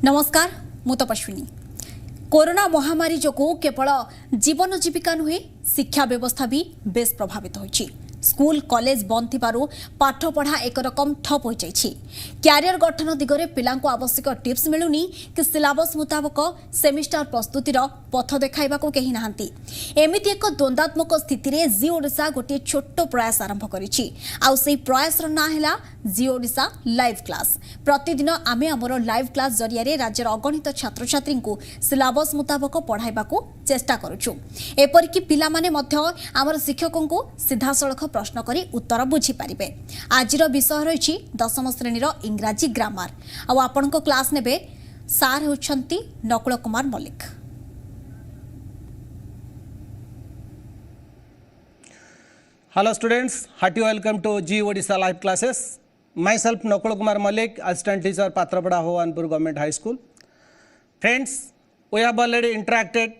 नमस्कार मु तपस्विनी। कोरोना महामारी जोगु केवल जीवन जीविका नुहे शिक्षा व्यवस्था भी बेस प्रभावित होइछि। स्कूल कॉलेज बंद थिबारु पाठ पढ़ा एक रकम ठप हो जाइछि। क्यारियर गठन दिगरे पिलांको आवश्यक टिप्स मिलुनी कि सिलेबस मुताबक सेमिस्टर प्रस्तुतिर पथ देखाइबा को केही नाहंती। एमिति एक द्वंद्वात्मक स्थिति रे जी ओडिशा गोटे छोट प्रयास आरंभ करिछि। आउ सेही प्रयास रो ना हैला जी ओडिशा लाइव क्लास। प्रतिदिन आमे हमर लाइव क्लास जरिया रे राज्यर अगणित छात्र छात्री को सिलेबस मुताबक पढ़ाइबा को चेष्टा करूछु। एपरिक पिला माने मध्य आमर शिक्षकों को सीधा सड़क प्रश्न करी उत्तर बुझी पारिबे। आजिर विषय रही दशम श्रेणीर इंग्राजी ग्रामर। आपणको क्लास नेबे सार होछंती Nakul Kumar Mallik. Hello students, hearty welcome to G Odisha live classes. Myself Nakul Kumar Malik, assistant teacher Patrapada Hoanpur Government High School. Friends, we have already interacted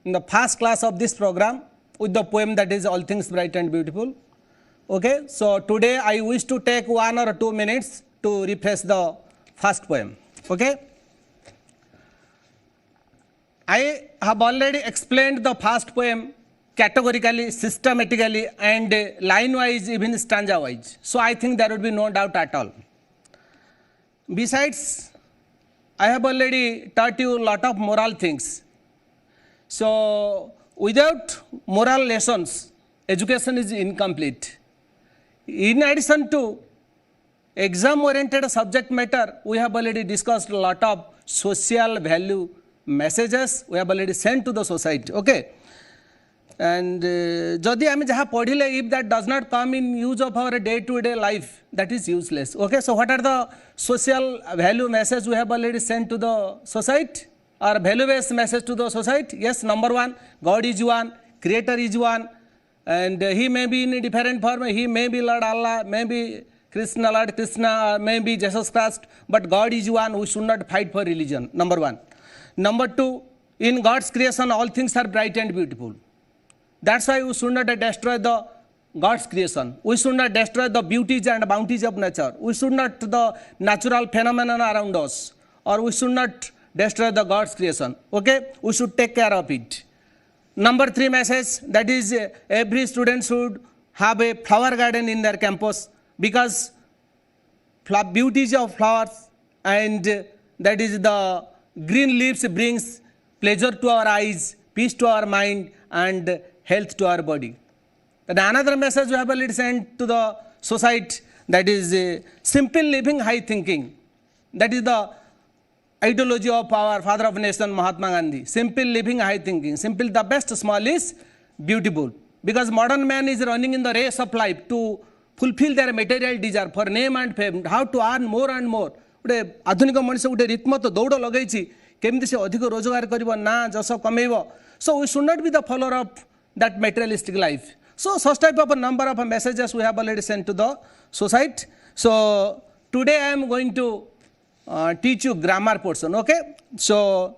in the first class of this program with the poem that is All Things Bright and Beautiful. Okay, so today I wish to take 1 or 2 minutes to refresh the first poem. Okay, I have already explained the first poem categorically, systematically and line wise, even stanza wise. So I think there would be no doubt at all. Besides, I have already taught you a lot of moral things. So without moral lessons, education is incomplete. In addition to exam oriented subject matter, we have already discussed a lot of social value messages we have already sent to the society. Okay. And jodi ame jaha padhile, if that does not come in use of our day to day life, that is useless. Okay, so what are the social value message we have already sent to the society, or value based message to the society? Yes, number 1, God is one, creator is one, and he may be in a different form. He may be Lord Allah, may be Krishna, Lord Krishna, or may be Jesus Christ, but God is one. We should not fight for religion, number 1. Number 2, in God's creation all things are bright and beautiful. That's why we should not destroy the God's creation. We should not destroy the beauties and bounties of nature. We should not the natural phenomenon around us, or we should not destroy the God's creation. Okay, we should take care of it. Number 3 message, that is every student should have a flower garden in their campus, because beauties of flowers and that is the green leaves brings pleasure to our eyes, peace to our mind and health to our body. And another message we have already sent to the society, that is simple living, high thinking. That is the ideology of our father of nation Mahatma Gandhi. Simple living, high thinking. Simple the best, small is beautiful. Because modern man is running in the race of life to fulfill their material desire for name and fame, how to earn more and more. गोटे आधुनिक मनुष्य गोटे रीतमत दौड़ लगे केमती से अधिक रोजगार कर ना जस कमेब. So we should not be the follower of that materialistic life. So such type of a number of messages we have already sent to the society. So today I am going to teach you grammar portion. Okay, so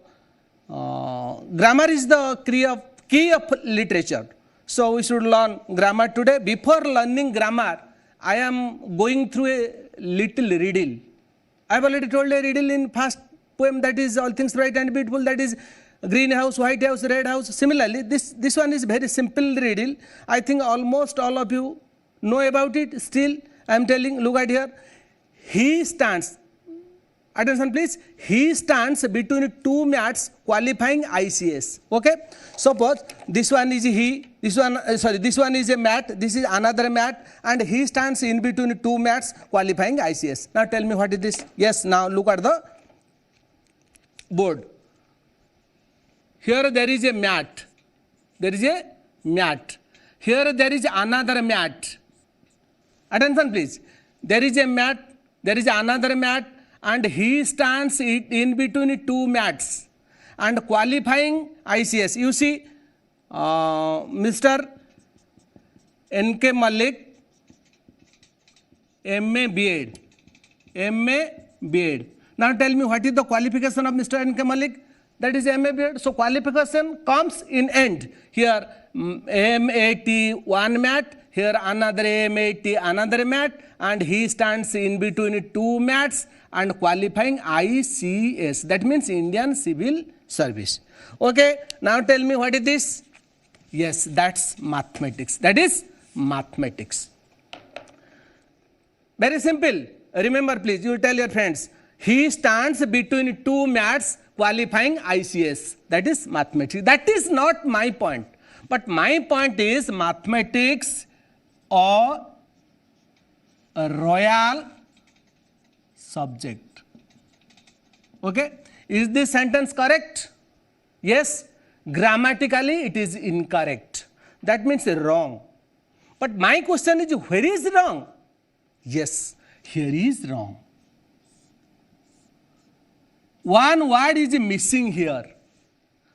grammar is the key of literature. So we should learn grammar today. Before learning grammar, I am going through a little riddle. I have already told a riddle in first poem, that is All Things Bright and Beautiful, that is green house, white house, red house. Similarly, this one is very simple riddle. I think almost all of you know about it. Still, I am telling, look at here. He stands, attention please, he stands between 2 mats qualifying ICS. Okay, suppose this one is he, this one is a mat, this is another mat, and he stands in between 2 mats qualifying ICS. Now tell me what is this? Yes, now look at the board. Here there is a mat. There is a mat. Here there is another mat. Attention please. There is a mat. There is another mat. And he stands in between 2 mats. And qualifying ICS. You see, Mr. N.K. Malik, M.A. B.Ed. M.A. B.Ed. Now tell me what is the qualification of Mr. N.K. Malik? That is MA B.Ed. So qualification comes in end. Here MAT 1 mat, here another MAT another mat, and he stands in between 2 mats and qualifying ICS. That means Indian Civil Service. Okay, now tell me what is this? Yes, that's mathematics. That is mathematics. Very simple. Remember, please, you tell your friends. He stands between two mats qualifying ICS. That is mathematics. That is not my point. But my point is mathematics or a royal subject. Okay? Is this sentence correct? Yes. Grammatically, it is incorrect. That means wrong. But my question is, where is wrong? Yes, here is wrong. One word is missing here.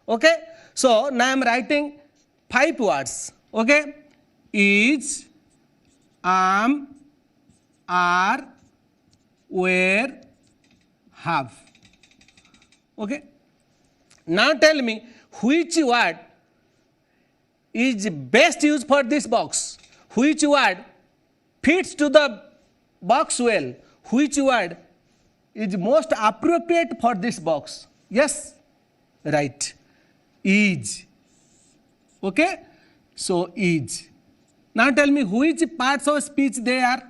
Okay? So, now I am writing 5 words. Okay? Is, am, are, were, have. Okay? Now tell me, which word is best used for this box? Which word fits to the box well? Which word is most appropriate for this box? Yes? Right. Is. Okay? So, is. Now tell me which parts of speech they are?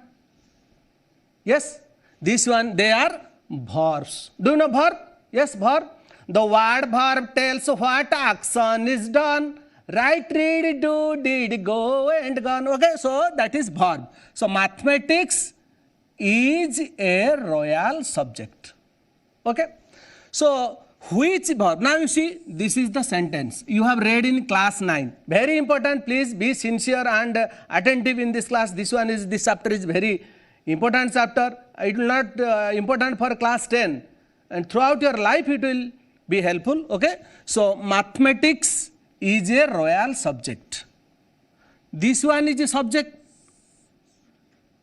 Yes? This one, they are verbs. Do you know verb? Yes, verb. The word verb tells what action is done. Write, read, do, did, go, and gone. Okay, so that is verb. So mathematics is a royal subject. Okay. So which verb? Now you see, this is the sentence you have read in class 9. Very important. Please be sincere and attentive in this class. This chapter is very important chapter. It will not important for class 10, and throughout your life it will be helpful. Okay. So mathematics is a royal subject. This one is a subject.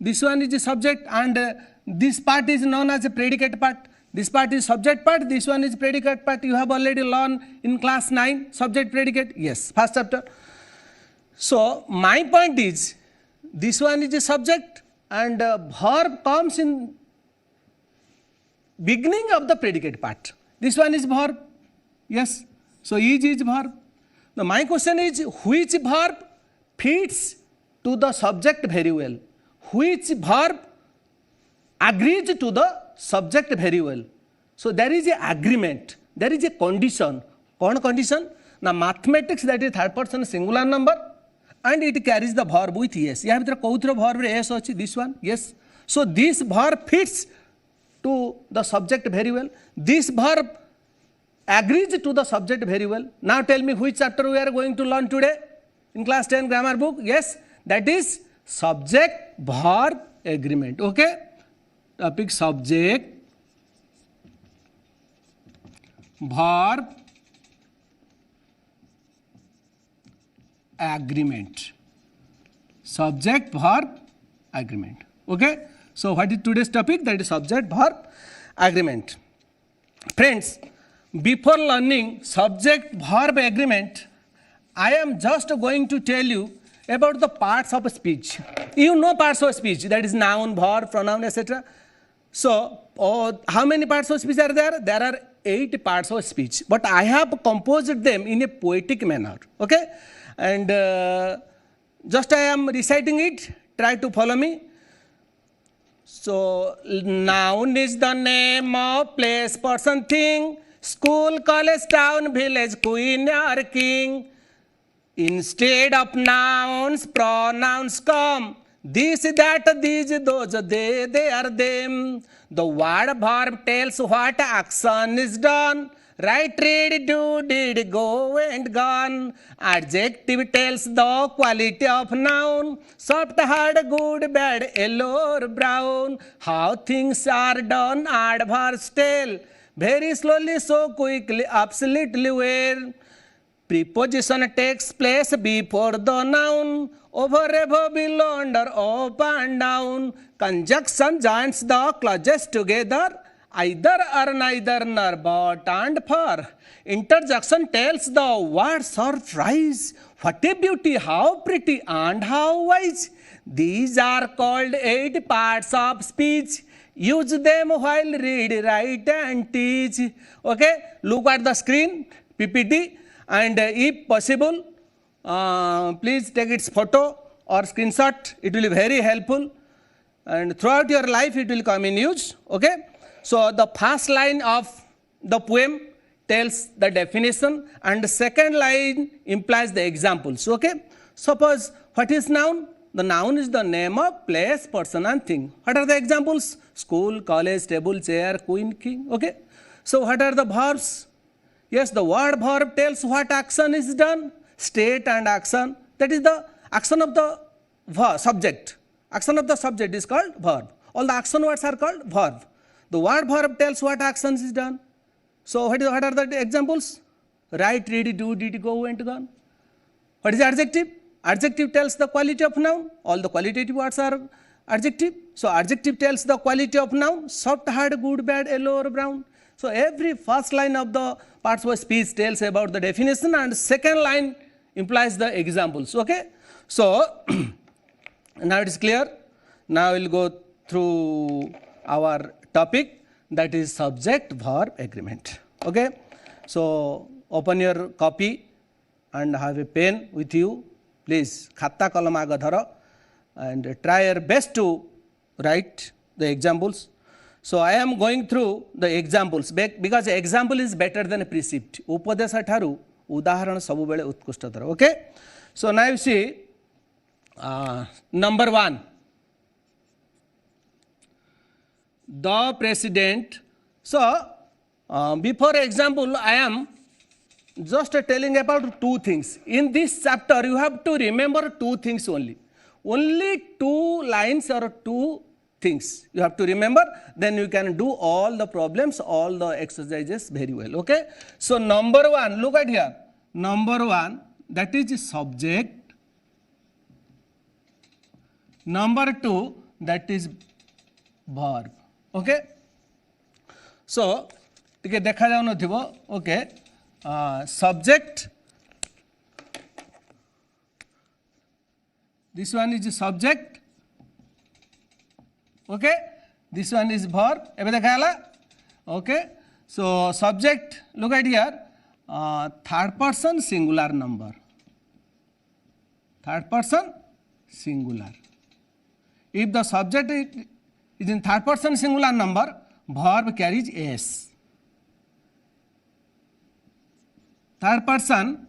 This one is a subject, and this part is known as a predicate part. This part is subject part. This one is predicate part. You have already learned in class 9 subject predicate. Yes, first chapter. So my point is, this one is a subject, and verb comes in beginning of the predicate part. This one is verb. Yes. So is verb. Now my question is, which verb fits to the subject very well? Which verb agrees to the subject very well? So there is an agreement. There is a condition. What condition? Now mathematics, that is third person singular number, and it carries the verb with yes. You have the kouthra verb yes achi, this one, yes. So this verb fits to the subject very well. This verb agrees to the subject very well. Now tell me which chapter we are going to learn today in class 10 grammar book. Yes, that is subject verb agreement. Okay, topic subject verb agreement. Subject verb agreement. Okay, so what is today's topic? That is subject verb agreement. Friends, before learning subject verb agreement, I am just going to tell you about the parts of speech. You know parts of speech, that is noun, verb, pronoun, etc. So, how many parts of speech are there? There are 8 parts of speech, but I have composed them in a poetic manner. Okay, and just I am reciting it. Try to follow me. So, noun is the name of place, person, thing. School, college, town, village, queen or king. Instead of nouns, pronouns come. This, that, these, those, they are them. The word verb tells what action is done. Write, read, do, did, go, and gone. Adjective tells the quality of noun. Soft, hard, good, bad, yellow, or brown. How things are done, adverbs tell. Very slowly, so quickly, absolutely well. Preposition takes place before the noun. Over, above, below, under, up and down. Conjunction joins the clauses together. Either or neither, nor, but and for. Interjection tells the words or phrase. What a beauty, how pretty, and how wise. These are called 8 parts of speech. use them while read, write and teach. Okay, look at the screen, PPT, and if possible, please take its photo or screenshot. It will be very helpful, and throughout your life it will come in use. Okay, so the first line of the poem tells the definition, and the second line implies the examples. Okay, suppose what is noun? The noun is the name of place, person and thing. What are the examples? School, college, table, chair, queen, king. Okay, so what are the verbs? Yes, the word verb tells what action is done. State and action, that is the action of the subject. Action of the subject is called verb. All the action words are called verb. The word verb tells what action is done. So what are the examples? Write, read, do, did, go, went, gone. What is adjective? Adjective tells the quality of noun. All the qualitative words are adjective. So adjective tells the quality of noun. Soft, hard, good, bad, yellow or brown. So every first line of the parts of speech tells about the definition, and second line implies the examples. Okay. So now it is clear. Now we will go through our topic, that is subject verb agreement. Okay. So open your copy and have a pen with you. Please khata kalam aga dhara and try your best to write the examples. So I am going through the examples because example is better than a precept. Upadesha tharu udaharan sabubele utkushtadara. Okay. So now you see number 1. The president. So before example, I am just telling about 2 things. In this chapter, you have to remember 2 things only. Only 2 lines or 2 things you have to remember. Then you can do all the problems, all the exercises very well. Okay. So number 1, look at here. Number 1, that is subject. Number 2, that is verb. Okay. So ଟିକେ ଦେଖା ଯାଉନଥିବ. Okay. Subject, this one is subject. Okay, this one is verb. एबे देखा गला. Okay, so subject, look at here, third person singular number. Third person singular. If the subject is in third person singular number, verb carries s. Third person,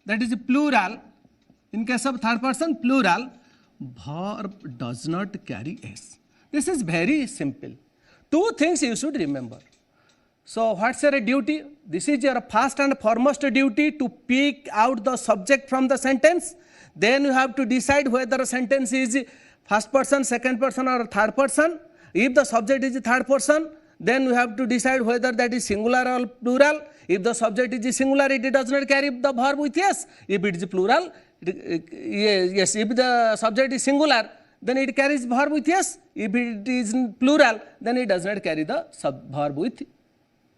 that is plural. In case of third person plural, verb does not carry s. This is very simple. 2 things you should remember. So what's your duty? This is your first and foremost duty, to pick out the subject from the sentence. Then you have to decide whether a sentence is first person, second person or third person. If the subject is third person, then you have to decide whether that is singular or plural. If the subject is singular, it does not carry the verb with yes. If it is plural, yes. If the subject is singular, then it carries verb with yes. If it is plural, then it does not carry the verb with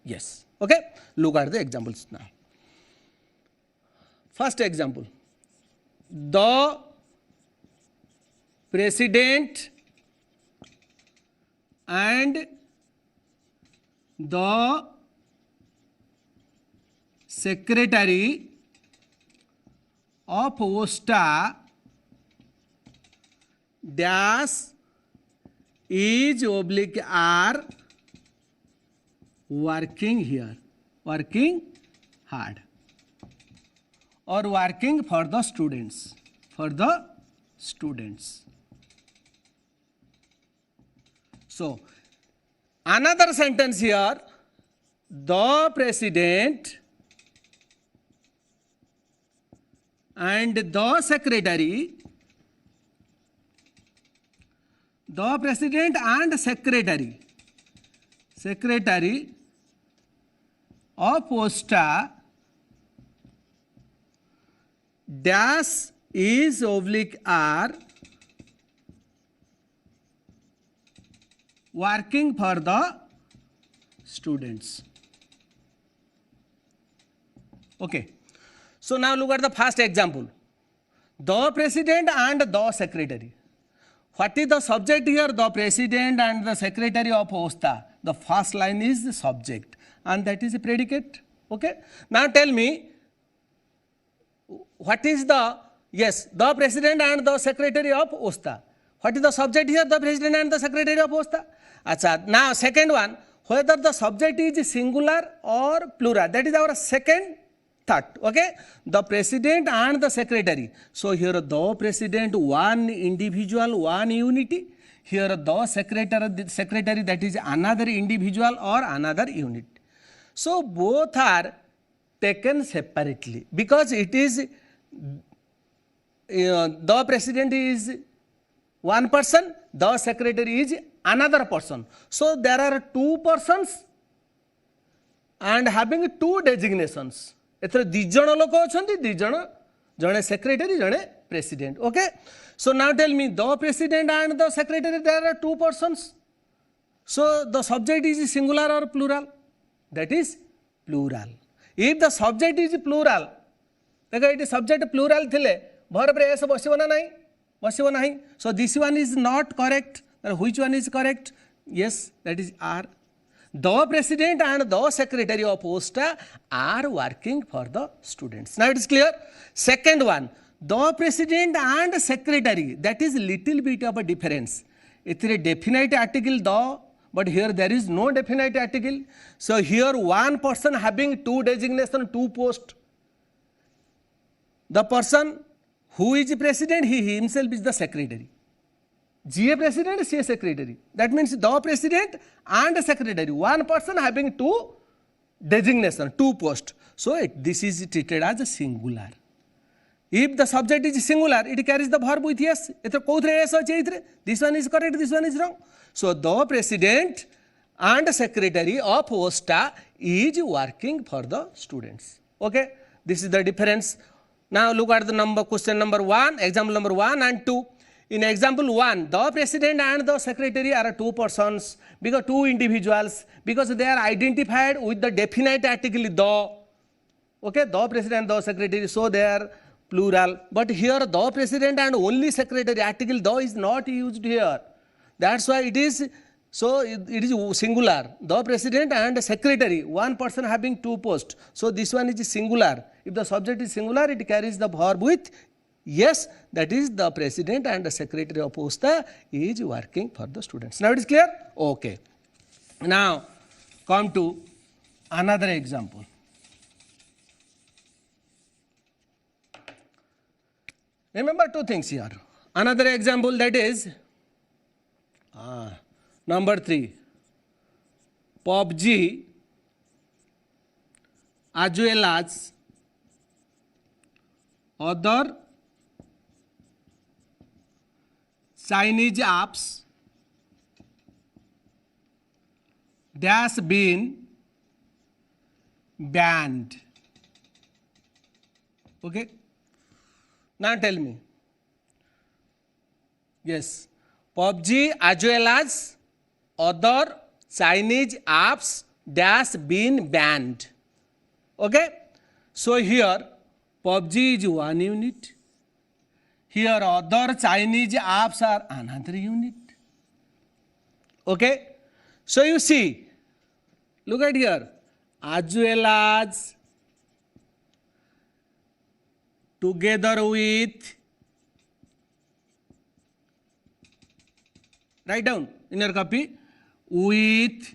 yes. Okay. Look at the examples now. First example. The president and the secretary of OSTA dash is oblique are working here, working hard, or working for the students, So another sentence here, the president and the secretary, the president and secretary of OSTA dash is oblique are working for the students. Okay. So now look at the first example. The president and the secretary. what is the subject here? The president and the secretary of OSTA. The first line is the subject and that is a predicate. Okay. Now tell me, what is the, yes, the president and the secretary of OSTA. What is the subject here? The president and the secretary of OSTA. Achha. Now second one, whether the subject is singular or plural. That is our second thought. Okay. The president and the secretary. So here the president, one individual, one unity. Here the secretary, that is another individual or another unit. So both are taken separately because it is the president is one person, the secretary is another person. So there are two persons and having two designations. एथरे दी जण लोक अछंती, दी जण, जणे secretary, जणे president. Okay. So now tell me, the president and the secretary, there are two persons. So the subject is singular or plural? That is plural. If the subject is plural, देखो ये subject plural थिले, भर पर ऐसा बसिबो ना नहीं, बसिबो नहीं. So this one is not correct. Which one is correct? Yes, that is R. The president and the secretary of OSTA are working for the students. Now it is clear. Second one, the president and secretary, that is little bit of a difference. It's a definite article the, but here there is no definite article. So here one person having two designation, two posts. The person who is president, he himself is the secretary. GA president, CA secretary. That means the president and the secretary, one person having two designation, two posts. So this is treated as a singular. If the subject is singular, it carries the verb with yes. This one is correct, this one is wrong. So the president and the secretary of OSTA is working for the students. Okay, this is the difference. Now look at the number, question number 1, example number 1 and 2. In example 1, the president and the secretary are two persons, because two individuals, because they are identified with the definite article the. Okay, the president, the secretary, so they are plural. But here the president and only secretary, article the is not used here. That's why it is, so it is singular. The president and the secretary, one person having two posts. So this one is singular. If the subject is singular, it carries the verb with yes, that is the president and the secretary of OSTA is working for the students. Now it is clear? Okay. Now come to another example. Remember two things here. Another example, that is number 3. PUBG as well as other Chinese apps has been banned. Okay. Now tell me. Yes, PUBG as well as other Chinese apps has been banned. Okay. So here PUBG is one unit. Here other Chinese apps are another unit. Okay. So you see, look at here, as well as, together with, write down in your copy, with,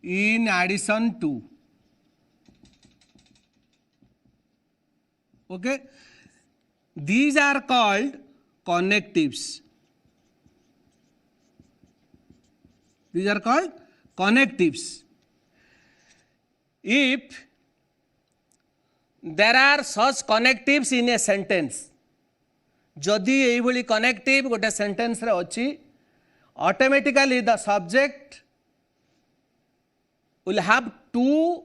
in addition to. Okay. These are called connectives. These are called connectives. If there are such connectives in a sentence, जदि एई भली connective गोटे sentence रे अछि, automatically the subject will have two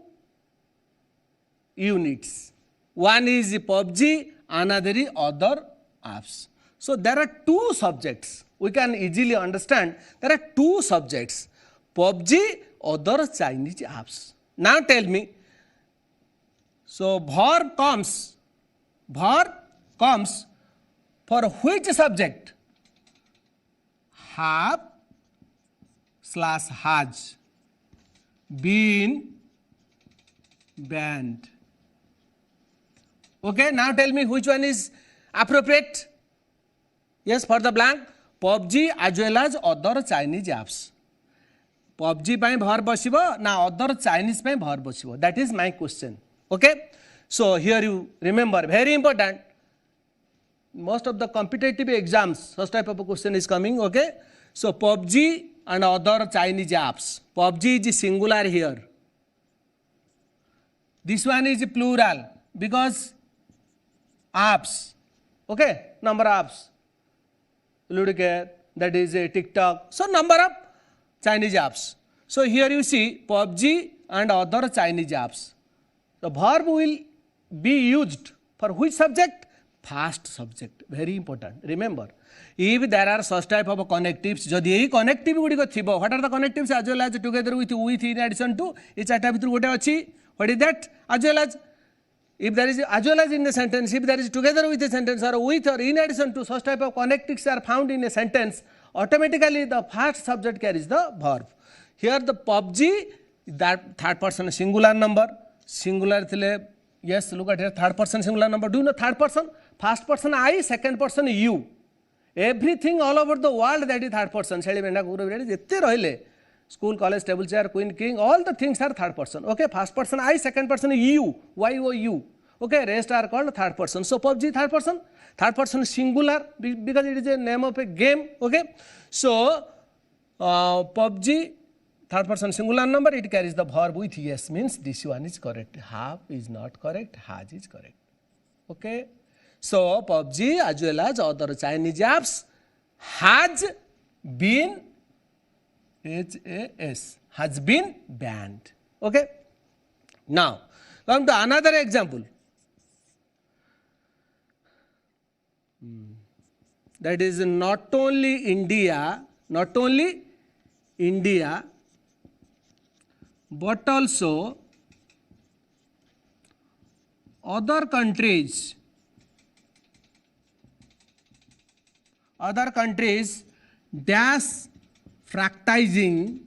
units. One is PUBG, another is other apps. So there are two subjects. We can easily understand there are two subjects, PUBG, other Chinese apps. Now tell me, so verb comes for which subject? have slash has been banned. Okay, now tell me which one is appropriate. Yes, for the blank, PUBG as well as other Chinese apps. PUBG ପାଇଁ verb ବସିବ ନା other Chinese ପାଇଁ verb ବସିବ? That is my question. Okay, so here you remember, very important. Most of the competitive exams, such type of a question is coming. Okay, so PUBG and other Chinese apps. PUBG is singular here. This one is plural because apps. Okay, number of apps. Ludicare, that is a TikTok. So number of Chinese apps. So here you see PUBG and other Chinese apps. The verb will be used for which subject? Past subject. Very important. Remember, if there are such type of connectives, जदि यही connective गुड़िक थिबो, what are the connectives as well as together with in addition to? ये चारटा भितर गोटे अछि. What is that? As well as. If there is as well as in the sentence, if there is together with the sentence or with or in addition to such type of connectives are found in a sentence, automatically the first subject carries the verb. Here the PUBG, that third person singular number, singular thile, yes, look at here, third person singular number. Do you know third person? First person I, second person you. Everything all over the world that is third person. School, college, table chair, queen, king, all the things are third person. Okay, first person I, second person you, you. Okay, rest are called third person. So PUBG third person singular because it is a name of a game. Okay, so PUBG third person singular number, it carries the verb with yes, means this one is correct. Have is not correct, has is correct. Okay, so PUBG as well as other Chinese apps has been has been banned. Okay, now come to another example. That is not only India, but also other countries dash practicing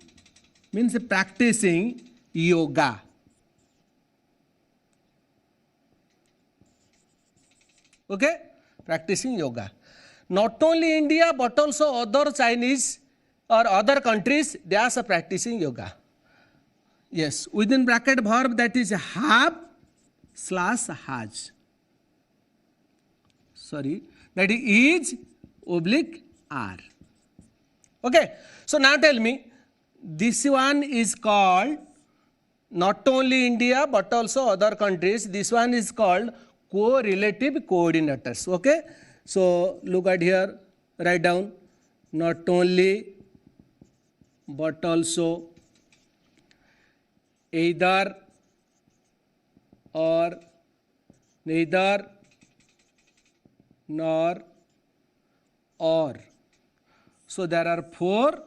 means practicing yoga. Okay, practicing yoga. Not only India but also other Chinese or other countries, they are practicing yoga. Yes, within bracket verb that is have slash has. Sorry, that is oblique are. Okay, so now tell me, this one is called not only India but also other countries. This one is called correlative coordinators. Okay, so look at here, write down not only but also either or neither nor or. So there are 4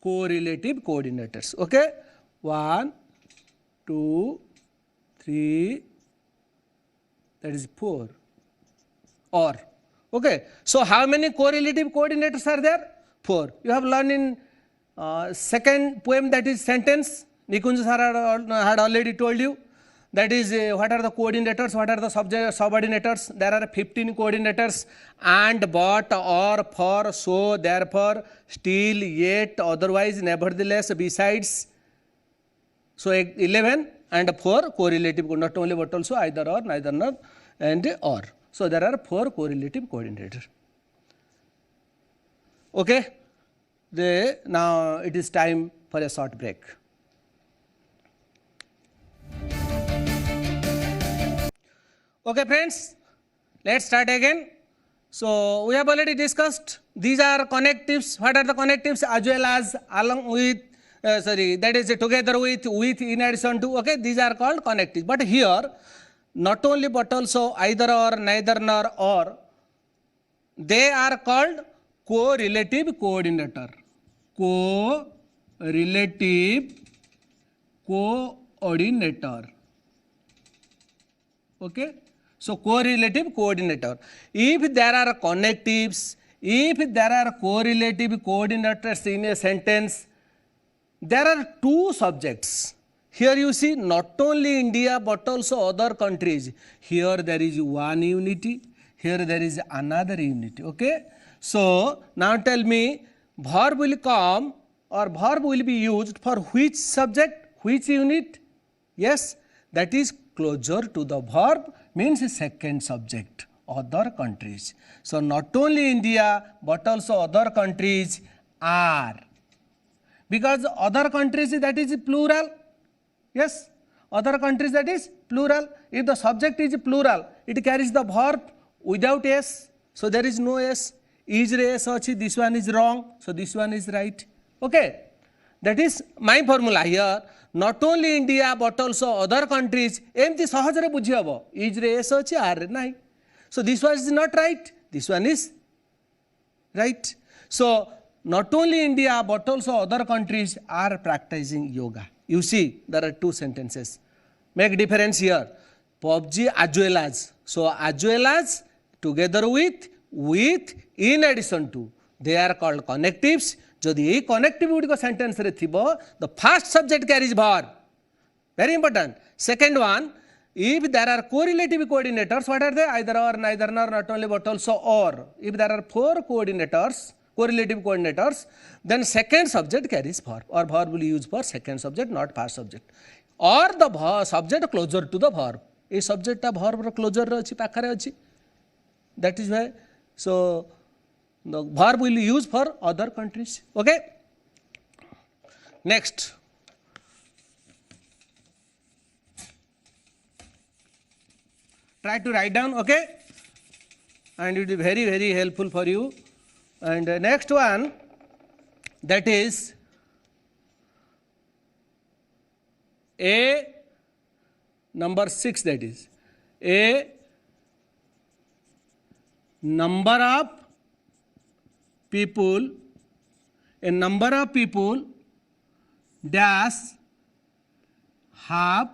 correlative coordinators. Okay, 1, 2, 3, that is 4 or. Okay, so how many correlative coordinators are there? 4. You have learned in second poem, that is sentence. Nikunj sir had already told you. That is what are the coordinators, what are the subordinators. There are 15 coordinators: and, but, or, for, so, therefore, still, yet, otherwise, nevertheless, besides. So 11 and 4 correlative, not only but also either or, neither nor, and or. So there are 4 correlative coordinators. Okay, now it is time for a short break. Okay friends, let's start again. So we have already discussed, these are connectives. What are the connectives? As well as, along with, that is together with, in addition to. Okay, these are called connectives. But here, not only but also either or, neither nor or, they are called correlative coordinator. Correlative coordinator. Okay, so correlative coordinator. If there are connectives, if there are correlative coordinators in a sentence, there are two subjects. Here you see not only India but also other countries. Here there is one unity, here there is another unity. Okay. So now tell me, verb will come or verb will be used for which subject, which unit? Yes, that is closer to the verb, means second subject, other countries. So not only India but also other countries are, because other countries that is plural. Yes, other countries that is plural. If the subject is plural, it carries the verb without s, so there is no s. Is re s achi, this one is wrong, so this one is right. Okay, that is my formula here. Not only India but also other countries. एमती सहजरे बुझी हम is रे S अच्छी are रे ना. So this one is not right, this one is right. So not only India but also other countries are practicing yoga. You see there are two sentences. Make difference here. PUBG as well as. So as well as together with, in addition to. They are called connectives. जदि ये connective गुड़िक sentence रे थिबो, the first subject carries verb. Very important. Second one, if there are correlative coordinators, what are they? Either or, neither nor, not only but also or. If there are four coordinators, correlative coordinators, then second subject carries verb, or verb will use for second subject, not first subject. Or the subject closer to the verb. A subject a verb closer achi, pakhare achi. That is why. So the verb will use for other countries. Okay. Next. Try to write down, okay, and it will be very, very helpful for you. And next one, that is a number 6, that is a number of people, dash have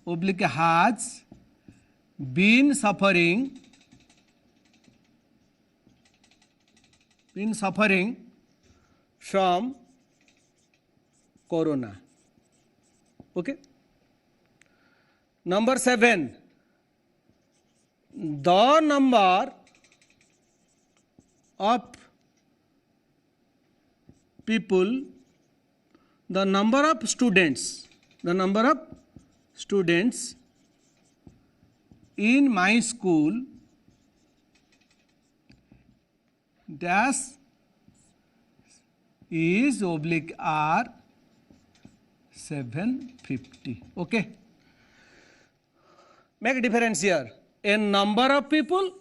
oblique has been suffering from corona. Okay. Number 7, the number of people, the number of students in my school dash is oblique are 750. Okay. Make a difference here. A number of people,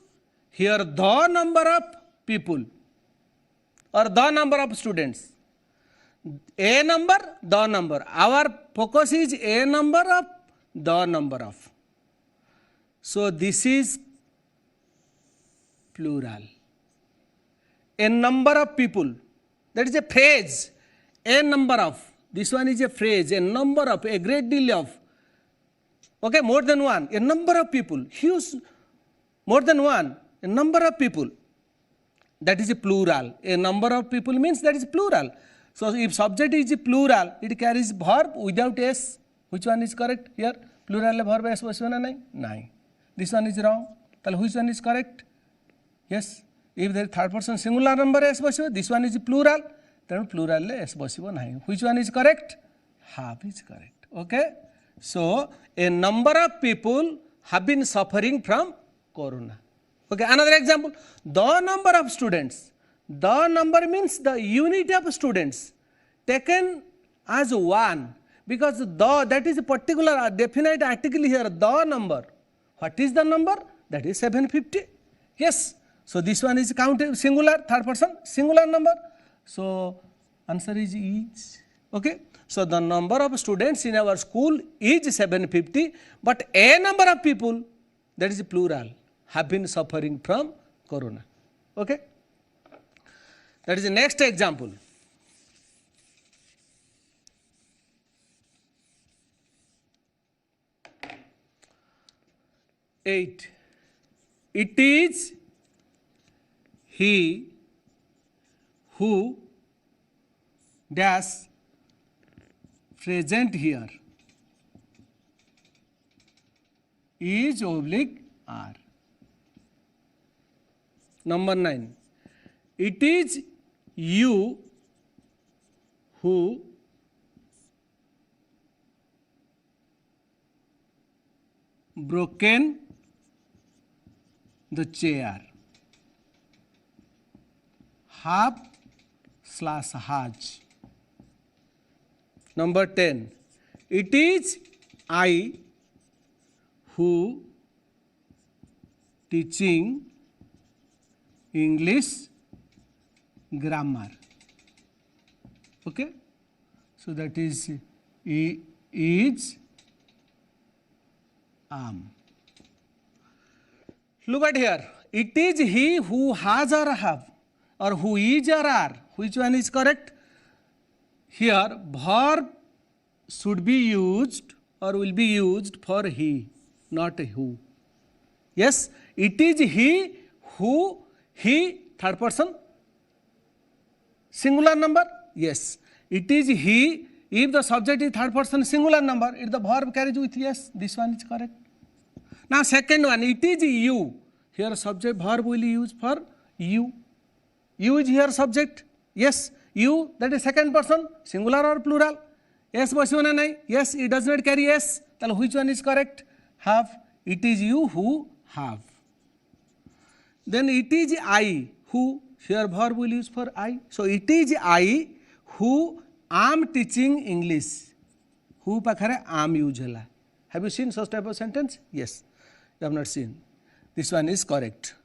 here the number of people or the number of students. A number, the number. Our focus is a number of, the number of. So this is plural. A number of people. That is a phrase. A number of. This one is a phrase. A number of, a great deal of. Okay, more than one. A number of people. Huge, more than one. A number of people. That is a plural. A number of people means that is plural. So if subject is plural, it carries verb without s. Which one is correct here? Plural verb s basibo na nahi? Nahi. This one is wrong. Then which one is correct? Yes. If there is third person singular number s basibo, this one is plural. Then plural s basibo nahi. Which one is correct? Have is correct. Okay. So a number of people have been suffering from corona. Okay. Another example. The number of students. The number means the unit of students taken as one, because the, that is a particular definite article here, the number. What is the number? That is 750. Yes. So this one is counted singular, third person singular number. So answer is each. Okay. So the number of students in our school is 750, but a number of people, that is plural, have been suffering from corona. Okay. That is the next example. Eight. It is he who dash present here is oblique are. Number 9, it is you who broken the chair. Have / has. Number 10, it is I who teaching English grammar. Okay, so that is is am. Look at here, it is he who has or have, or who is or are. Which one is correct? Here verb should be used or will be used for he, not who. Yes, it is he who, he third person singular number. Yes, it is he. If the subject is third person singular number, if the verb carries with yes, this one is correct. Now second one, it is you. Here subject verb will use for you. You is here subject. Yes, you, that is second person singular or plural. Yes, बसियो ना नहीं. Yes, it does not carry yes. Then which one is correct? Have. It is you who have. Then it is I who, here verb will use for I. So it is I who am teaching English. Who पाखरे am use हला. Have you seen such type of sentence? Yes. You have not seen. This one is correct.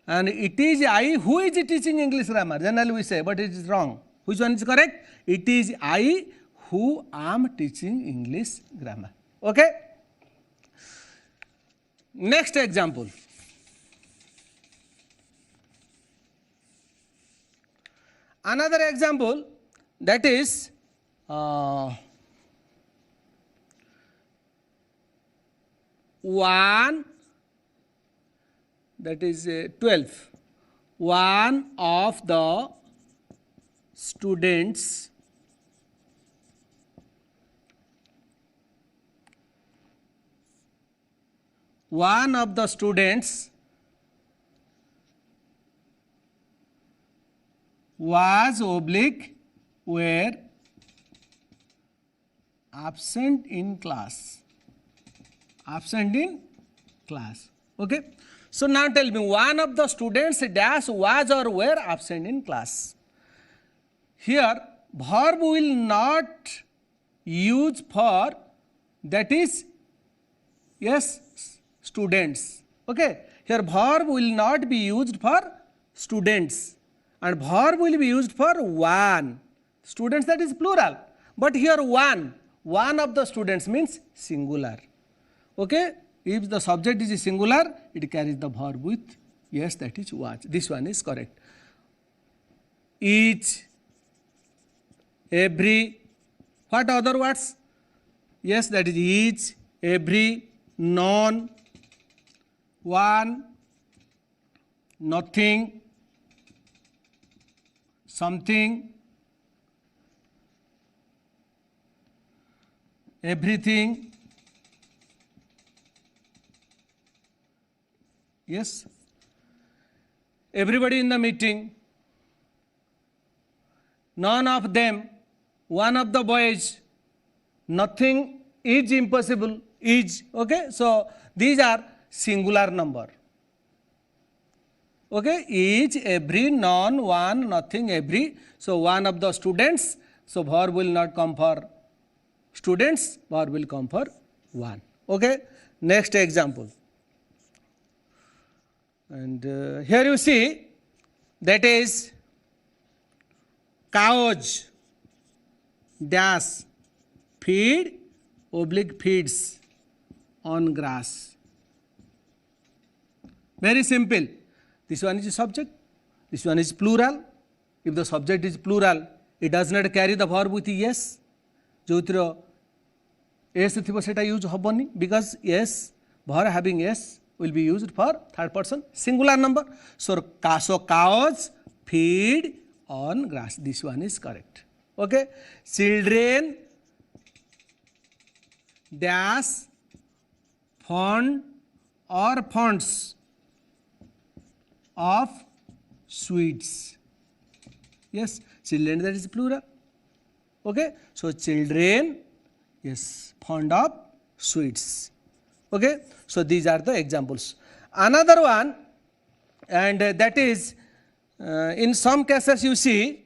And it is I who is teaching English grammar. Generally we say, but it is wrong. Which one is correct? It is I who am teaching English grammar. Okay? Next example. Another example, that is one, that is 12. One of the students was oblique were absent in class. Absent in class. Okay. So now tell me, one of the students dash was or were absent in class. Here verb will not use for, that is yes, students. Okay. Here verb will not be used for students, and verb will be used for one. Students, that is plural. But here one of the students means singular. Okay. If the subject is singular, it carries the verb with yes, that is was. This one is correct. Each, every, what other words? Yes, that is each, every, none, one, nothing, something, everything. Yes, everybody in the meeting, none of them, one of the boys, nothing is impossible, is. Okay, so these are singular number. Okay, each, every, none, one, nothing, every. So one of the students, so verb will not come for students, verb will come for one. Okay, next example. And here you see, that is cows dash feed oblique feeds on grass. Very simple. This one is subject, this one is plural. If the subject is plural, it does not carry the verb with yes. जोतिर yes थिबो सेटा use हबनी, because yes, verb having yes will be used for third person singular number. So cows feed on grass. This one is correct. Okay. Children dash fond or fonts of sweets. Yes, children, that is plural. Okay, so children, yes, fond of sweets. Okay, so these are the examples. Another one, and that is in some cases you see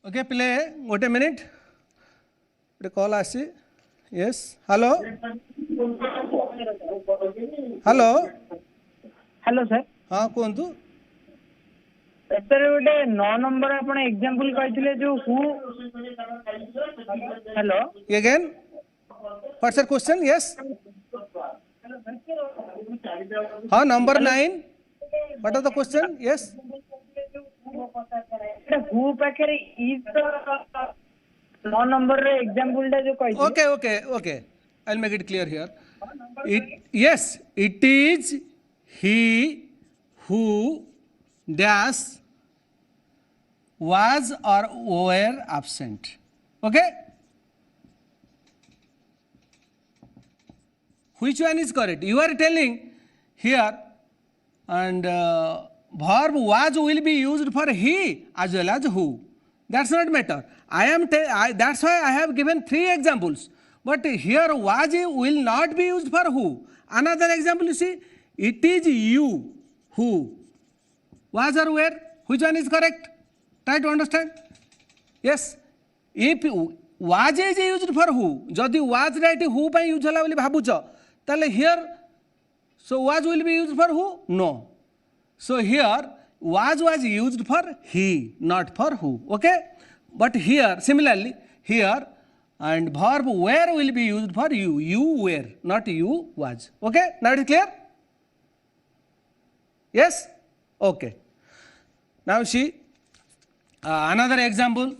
okay, play, wait a minute. The call आसी. Yes, hello. Hello. Hello sir हाँ कहतु. Sir गोटे 9 number आपण example कहथिले जो who hello Again, what's your question? Yes. हाँ, number 9. What is the question? Yes. Who पाखरे is 9 number रे example टा जो कहथिले Okay. I'll make it clear here. Yes, it is he who dash was or were absent. Okay. Which one is correct? You are telling here, and verb was will be used for he as well as who. That's not matter. That's why I have given 3 examples. But here was will not be used for who. Another example you see, it is you who. Was or were, which one is correct? Try to understand. Yes. If was is used for who, jodi was right who pai use hala boli bhabucha, tale here, so was will be used for who? No. So here was used for he, not for who. Okay. But here similarly here and verb were will be used for you. You were, not you was. Okay. Now it is clear? Yes. Okay. Now see another example.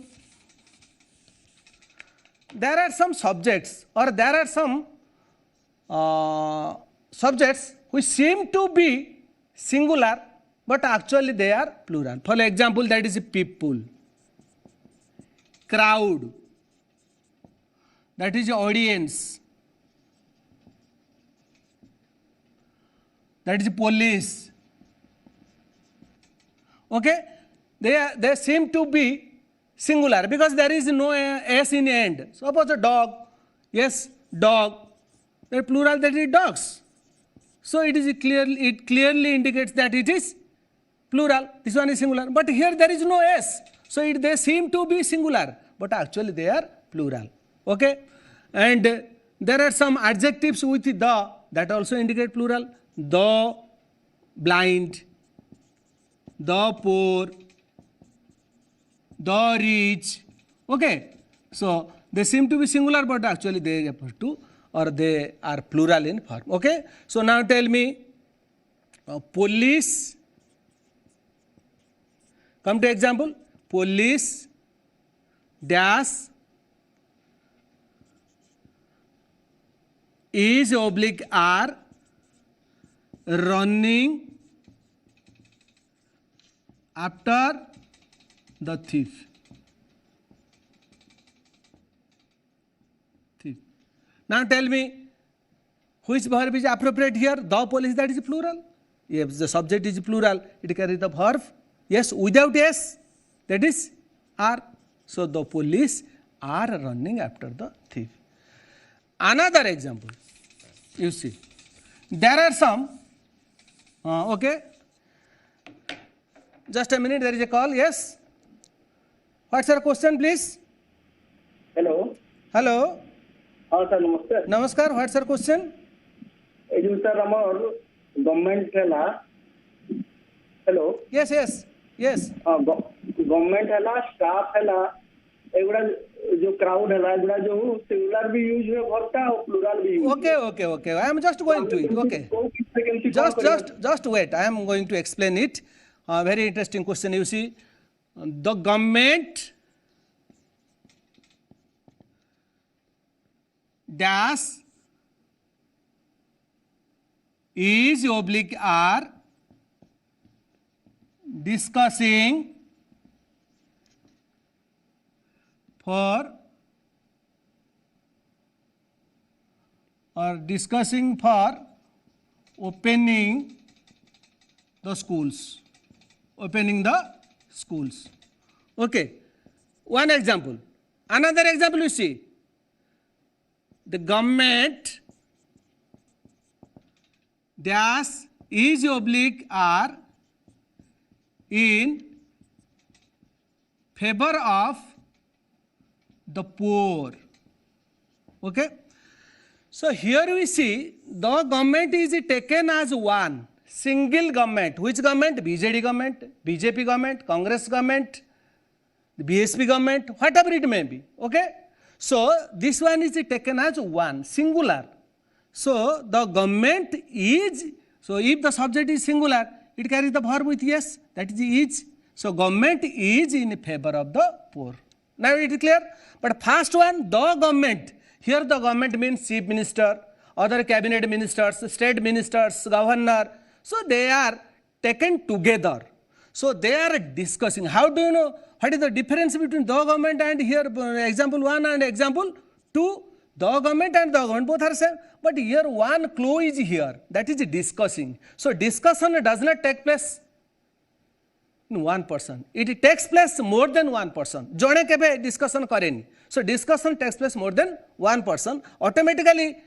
There are some subjects or there are some subjects which seem to be singular but actually they are plural. For example, that is people, crowd, that is audience, that is police. Okay, they seem to be singular because there is no s in end. Suppose a dog, yes, dog, the plural, that is dogs. So it clearly indicates that it is plural. This one is singular, but here there is no s, so they seem to be singular, but actually they are plural. Okay, and there are some adjectives with the that also indicate plural. The blind, the poor, the rich. Okay, so they seem to be singular but actually they refer to or they are plural in form. Okay, so now tell me police. Come to example, police dash is oblique are running after the thief. Now tell me which verb is appropriate here? The police, that is plural. If the subject is plural, it carries the verb. Yes, without s, that is are. So the police are running after the thief. Another example, you see, there are some, okay, just a minute, there is a call, yes. What's your question, please? Hello Hello. हां sir नमस्कार Namaskar, what's your question? ए जो sir हमर government हैला hello Yes. हां government हैला staff हैला एगुडा जो क्राउड हैला एगुडा जो सिंगुलर भी यूज है भरता और प्लुरल भी use Okay. I am just going to it. Okay. Just wait. I am going to explain it. Very interesting question. You see, the government dash is oblique are discussing for opening the schools. Okay, one example. Another example you see, the government dash is oblique are in favor of the poor. Okay, so here we see the government is taken as one single government. Which government? BJD government, BJP government, Congress government, the BSP government, whatever it may be. Okay, so this one is taken as one singular. So the government is, so if the subject is singular, it carries the verb with yes, that is. So government is in favor of the poor. Now it is clear. But first one, the government. Here the government means chief minister, other cabinet ministers, state ministers, governor. So they are taken together. So they are discussing. How do you know what is the difference between the government and here example 1 and example 2? The government and the government both are same. But here one clue is here, that is discussing. So discussion does not take place in one person. It takes place more than one person. Jone kebe discussion kareni. So discussion takes place more than one person. Automatically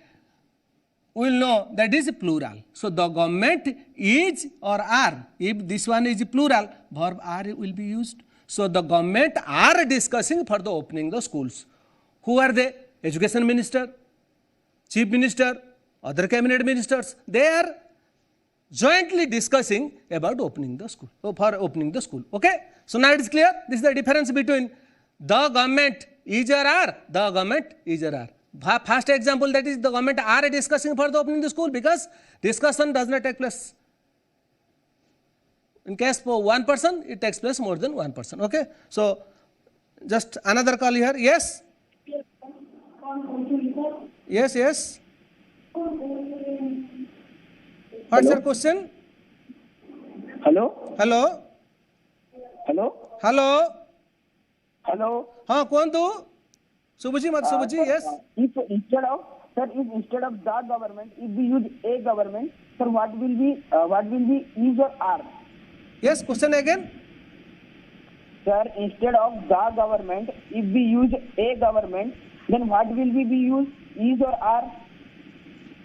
we will know that is plural. So the government is or are. If this one is plural, verb are will be used. So the government are discussing for the opening the schools. Who are they? Education minister, chief minister, other cabinet ministers. They are jointly discussing about opening the school, for opening the school. Okay, so now it is clear. This is the difference between the government is or are, the government is or are. First example, that is the government are discussing for the opening the school, because discussion does not take place. In case for one person, it takes place more than one person. Okay, so just another call here. Yes. Yes. What's your question? Hello. हाँ कौन तू? सुबुजी मत सुबुजी. Yes. If instead of the government, if we use a government, sir, what will be is or are? Yes. Question again. Sir, instead of the government, if we use a government, then what will be used, is or are?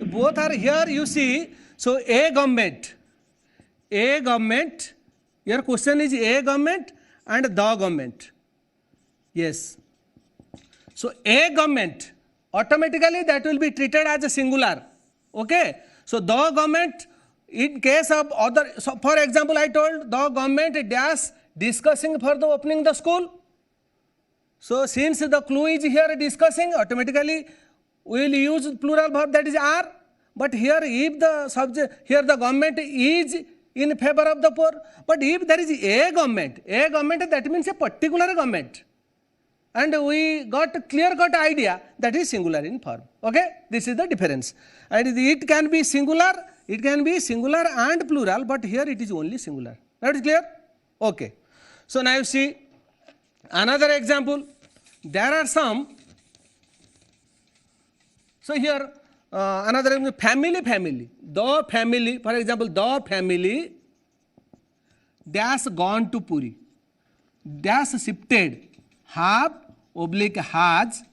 Both are here. You see. So a government. Your question is a government and the government. Yes. So a government, automatically that will be treated as a singular. Okay. So the government, in case of other, so for example, I told the government dash discussing for the opening the school. So since the clue is here discussing, automatically we will use plural verb, that is are. But here if the subject, here the government is in favor of the poor. But if there is a government, that means a particular government. And we got a clear-cut idea that is singular in form. Okay, this is the difference. And it can be singular and plural, but here it is only singular. That is clear? Okay. So now you see another example. There are some. So here another example, family. The family, for example, the family dash gone to Puri. Dash shifted. Have oblique has,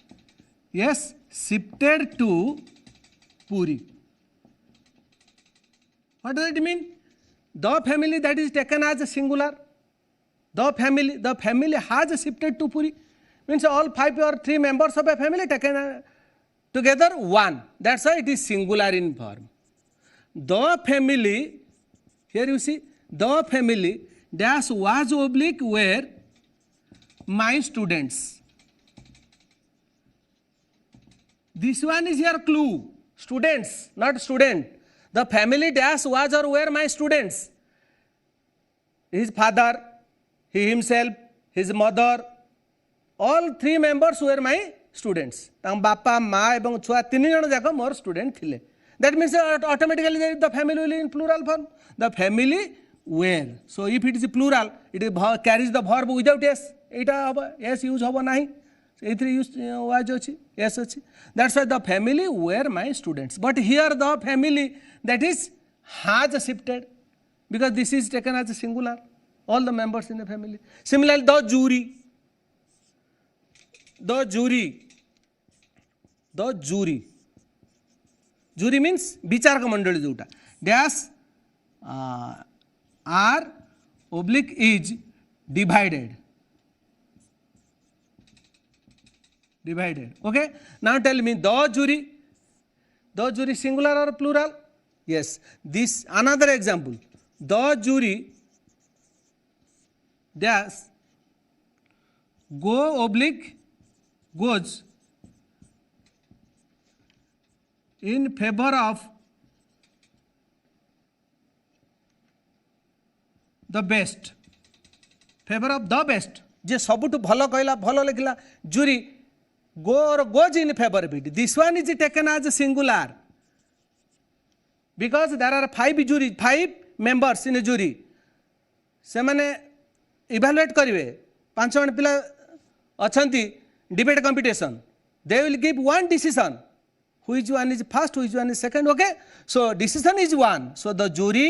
yes, shifted to Puri. What does it mean? The family, that is taken as a singular. The family has shifted to Puri. Means all 5 or 3 members of a family taken together one. That's why it is singular in form. The family, here you see, the family dash was oblique were my students. This one is your clue. Students, not student. The family dash was or were my students. His father, he himself, his mother, all three members were my students. Bapa, ma, এবং ছুয়া তিন জন যাক মোর student থিলে. That means automatically the family will be in plural form. The family were. So if it is plural, it carries the verb without s. এটা হবে s use হবে নাই. এইথিরে use was ଅଛି s ଅଛି. That's why the family were my students. But here the family that is has shifted because this is taken as a singular. All the members in the family. Similarly, the jury. The jury. The jury. Jury means বিচারক মণ্ডলী যেটা dash আর oblique is divided. Okay, now tell me the jury singular or plural? Yes, this another example. The jury dash goes in favor of the best. Favor of the best. जे सबुठ भल कहला भल लिखला jury goes in favor of it. This one is taken as a singular because there are five members in a jury. से माने evaluate करिवे 5 जन पिला अछंती debate competition. They will give one decision. Which one is first, which one is second, okay? So decision is one. So the jury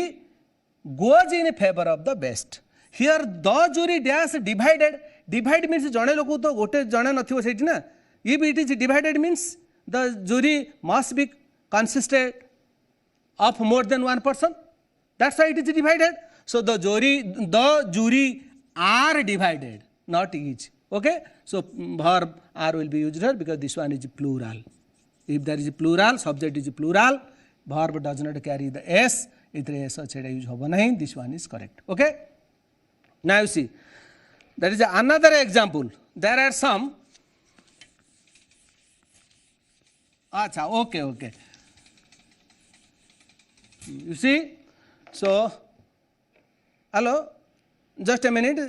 goes in favor of the best. Here the jury dash divided. Divide means jane loku to gote jane nathibo seiti na. If it is divided means the jury must be consisted of more than one person. That's why it is divided. So the jury are divided, not each. Okay? So verb are will be used here because this one is plural. If there is a plural, subject is a plural, verb does not carry the s. Ithre s acheda use hobo nahi. This one is correct. Okay? Now you see, there is another example. There are some. Acha, okay. You see, so hello, just a minute.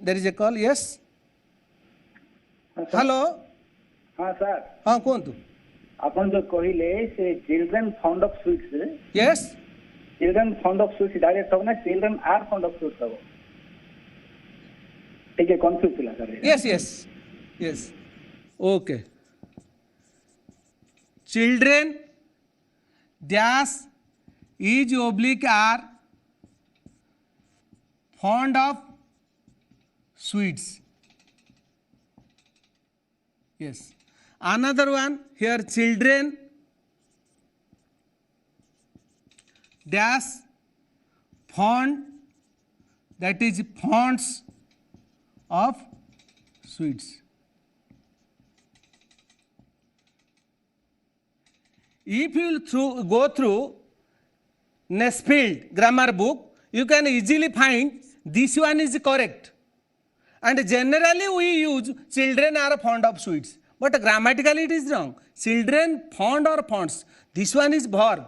There is a call. Yes. Hello. हाँ sir हाँ कौन तू अपन जो कहिले से children found of sweets yes चिल्ड्रन found of स्वीट्स डायरेक्ट हो ना children are found of sweets हो ठीक है कंफ्यूज थिला सर yes okay children dash is oblique are fond of sweets. Yes. Another one here children dash fond that is fonds of sweets. If you go through Nesfield grammar book, you can easily find this one is correct. And generally we use children are fond of sweets. But grammatically it is wrong. Children fond or fonds. This one is verb.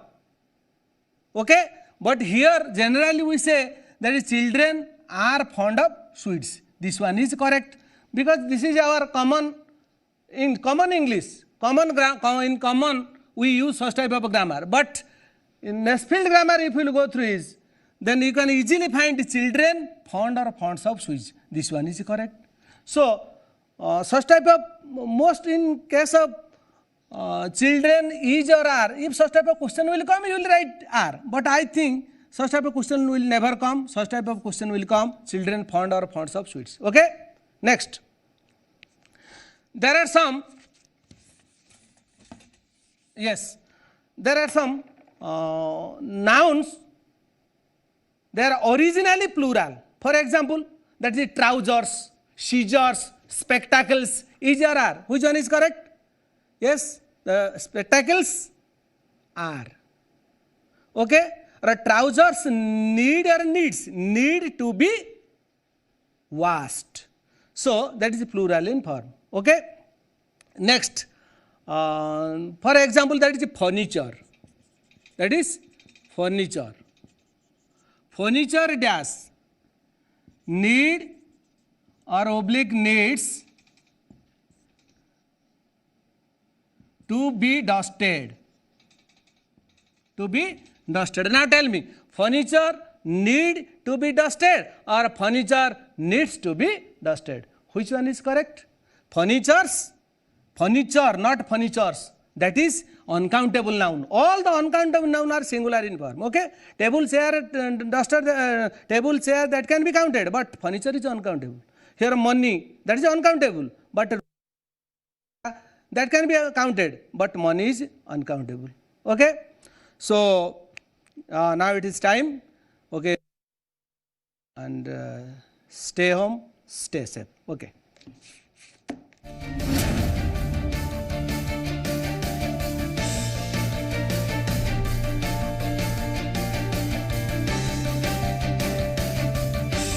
Okay? But here generally we say that is children are fond of sweets. This one is correct. Because this is our common English. In common we use such type of grammar. But in Nesfield grammar if you go through is, then you can easily find children fond or fonds of sweets. This one is correct. So, such type of, most in case of children is or are, if such type of question will come, you will write are. But I think such type of question will never come. Such type of question will come, children fond or fonds of sweets. Okay? Next. There are some, yes, there are some nouns. They are originally plural. For example, that is trousers, scissors, spectacles, is or are. Which one is correct? Yes, the spectacles are. Okay? Or trousers need or needs to be washed. So that is plural in form. Okay? Next, for example, that is furniture. That is furniture. Furniture dash need or oblique needs to be dusted. To be dusted. Now tell me, furniture need to be dusted or furniture needs to be dusted? Which one is correct? Furnitures, furniture, not furnitures. That is uncountable noun. All the uncountable noun are singular in form. Okay? Table, chair, duster, table, chair, that can be counted, but furniture is uncountable. Here money, that is uncountable, but that can be counted, but money is uncountable. Okay? So now it is time. Okay? And stay home, stay safe. Okay.